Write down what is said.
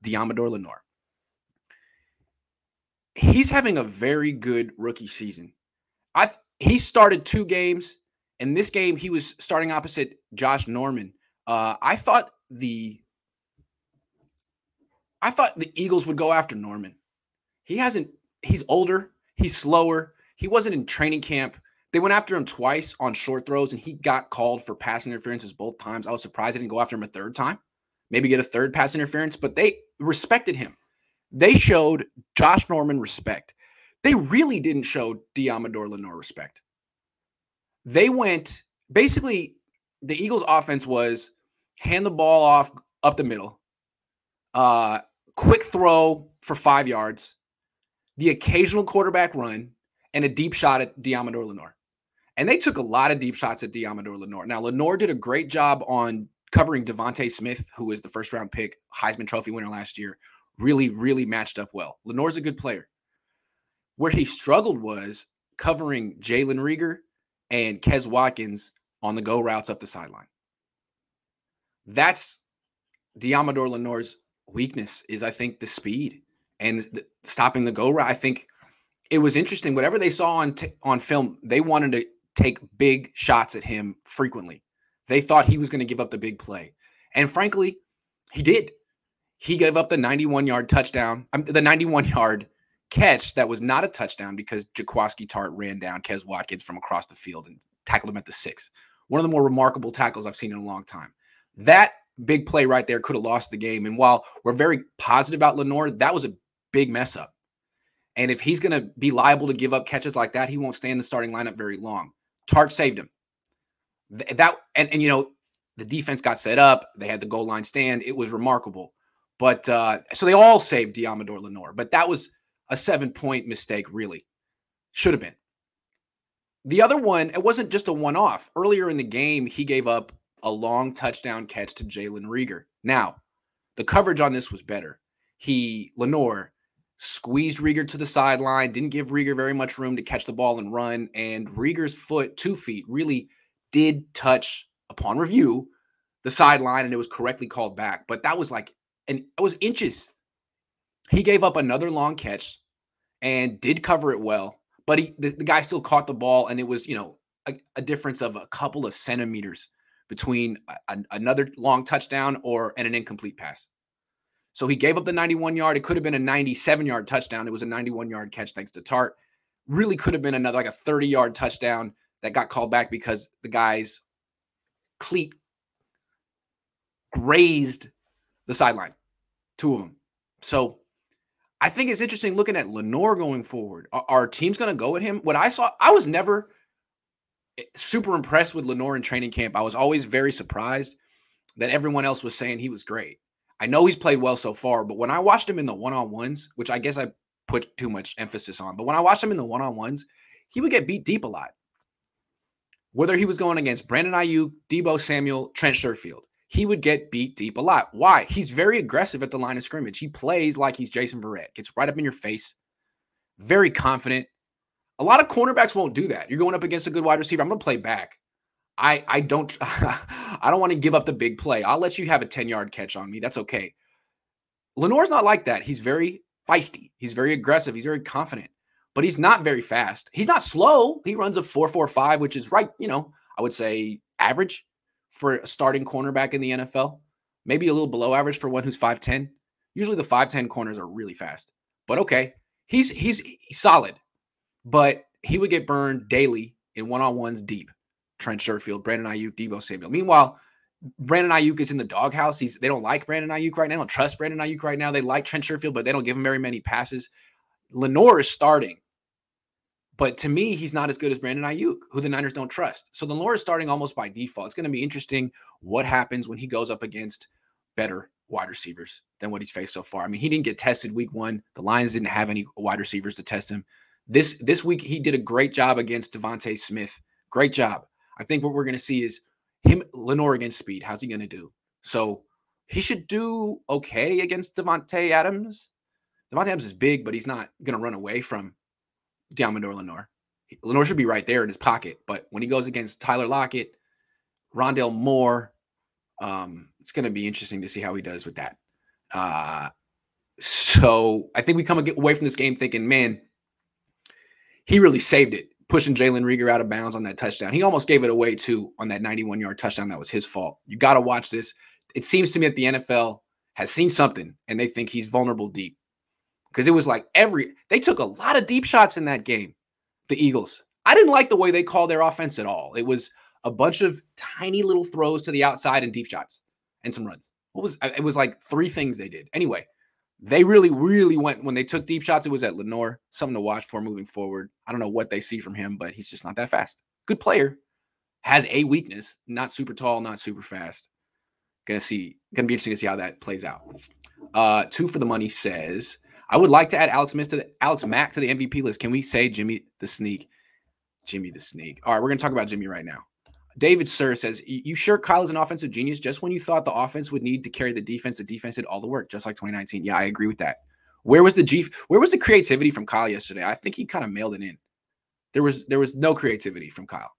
Deommodore Lenoir. He's having a very good rookie season. He started 2 games. In this game, he was starting opposite Josh Norman. I thought the Eagles would go after Norman. He's older. He's slower. He wasn't in training camp. They went after him twice on short throws, and he got called for pass interferences both times. I was surprised they didn't go after him a third time, maybe get a third pass interference, but they respected him. They showed Josh Norman respect. They really didn't show Deommodore Lenoir respect. They went, basically, the Eagles' offense was hand the ball off up the middle, quick throw for 5 yards, the occasional quarterback run, and a deep shot at Deommodore Lenoir. And they took a lot of deep shots at Deommodore Lenoir. Now, Lenoir did a great job on covering Devontae Smith, who was the first-round pick, Heisman Trophy winner last year. Really, really matched up well. Lenoir's a good player. Where he struggled was covering Jalen Reagor and Kez Watkins on the go routes up the sideline. That's Deommodore Lenoir's weakness, is I think the speed and stopping the go route. I think it was interesting. Whatever they saw on film, they wanted to take big shots at him frequently. They thought he was going to give up the big play. And frankly, he did. He gave up the 91-yard touchdown, the 91-yard catch that was not a touchdown because Jaquiski Tartt ran down Kez Watkins from across the field and tackled him at the 6. One of the more remarkable tackles I've seen in a long time. That big play right there could have lost the game. And while we're very positive about Lenoir, that was a big mess up. And if he's going to be liable to give up catches like that, he won't stay in the starting lineup very long. Tartt saved him. And you know, the defense got set up. They had the goal line stand. It was remarkable. But so they all saved Deommodore Lenoir. But that was a 7-point mistake, really. Should have been. The other one, it wasn't just a one-off. Earlier in the game, he gave up a long touchdown catch to Jalen Reagor. Now, the coverage on this was better. Lenoir squeezed Reagor to the sideline, didn't give Reagor very much room to catch the ball and run, and Rieger's foot, 2 feet, really did touch, upon review, the sideline, and it was correctly called back. But that was it was inches. He gave up another long catch and did cover it well, but the guy still caught the ball, and it was, a difference of a couple of centimeters between another long touchdown and an incomplete pass. So he gave up the 91-yard. It could have been a 97-yard touchdown. It was a 91-yard catch thanks to Tartt. Really could have been another, a 30-yard touchdown that got called back because the guy's cleat grazed the sideline. 2 of them. So I think it's interesting looking at Lenoir going forward. Are teams going to go at him? What I saw, I was never super impressed with Lenoir in training camp. I was always very surprised that everyone else was saying he was great. I know he's played well so far, but when I watched him in the one-on-ones, which I guess I put too much emphasis on, but when I watched him in the one-on-ones, he would get beat deep a lot. Whether he was going against Brandon Ayuk, Deebo Samuel, Trent Sherfield, he would get beat deep a lot. Why? He's very aggressive at the line of scrimmage. He plays like he's Jason Verrett. Gets right up in your face. Very confident. A lot of cornerbacks won't do that. You're going up against a good wide receiver. I'm going to play back. I don't want to give up the big play. I'll let you have a 10-yard catch on me. That's okay. Lenoir's not like that. He's very feisty. He's very aggressive. He's very confident. But he's not very fast. He's not slow. He runs a 4.45, which is right, I would say average for a starting cornerback in the NFL. Maybe a little below average for one who's 5'10". Usually the 5'10" corners are really fast. But okay, he's solid. But he would get burned daily in one-on-ones deep. Trent Sherfield, Brandon Ayuk, Deebo Samuel. Meanwhile, Brandon Ayuk is in the doghouse. They don't like Brandon Ayuk right now. They don't trust Brandon Ayuk right now. They like Trent Sherfield, but they don't give him very many passes. Lenoir is starting. But to me, he's not as good as Brandon Ayuk, who the Niners don't trust. So Lenoir is starting almost by default. It's going to be interesting what happens when he goes up against better wide receivers than what he's faced so far. I mean, he didn't get tested week 1. The Lions didn't have any wide receivers to test him. This week, he did a great job against Devontae Smith. Great job. I think what we're going to see is Lenoir against speed. How's he going to do? So he should do okay against Devontae Adams. Devontae Adams is big, but he's not going to run away from Deommodore Lenoir. Lenoir should be right there in his pocket. But when he goes against Tyler Lockett, Rondale Moore, it's going to be interesting to see how he does with that. So I think we come away from this game thinking, man, he really saved it, pushing Jalen Reagor out of bounds on that touchdown. He almost gave it away, too, on that 91-yard touchdown. That was his fault. You got to watch this. It seems to me that the NFL has seen something, and they think he's vulnerable deep. Because it was like they took a lot of deep shots in that game, the Eagles. I didn't like the way they called their offense at all. It was a bunch of tiny little throws to the outside and deep shots and some runs. It was like 3 things they did. Anyway, they really, really went when they took deep shots. It was at Lenoir. Something to watch for moving forward. I don't know what they see from him, but he's just not that fast. Good player. Has a weakness. Not super tall, not super fast. Gonna be interesting to see how that plays out. 2 for the money says, I would like to add Alex Mack to the MVP list. Can we say Jimmy the Sneak? Jimmy the Sneak. All right, we're gonna talk about Jimmy right now. David Sir says, you sure Kyle is an offensive genius? Just when you thought the offense would need to carry the defense did all the work, just like 2019. Yeah, I agree with that. Where was the creativity from Kyle yesterday? I think he kind of mailed it in. There was no creativity from Kyle.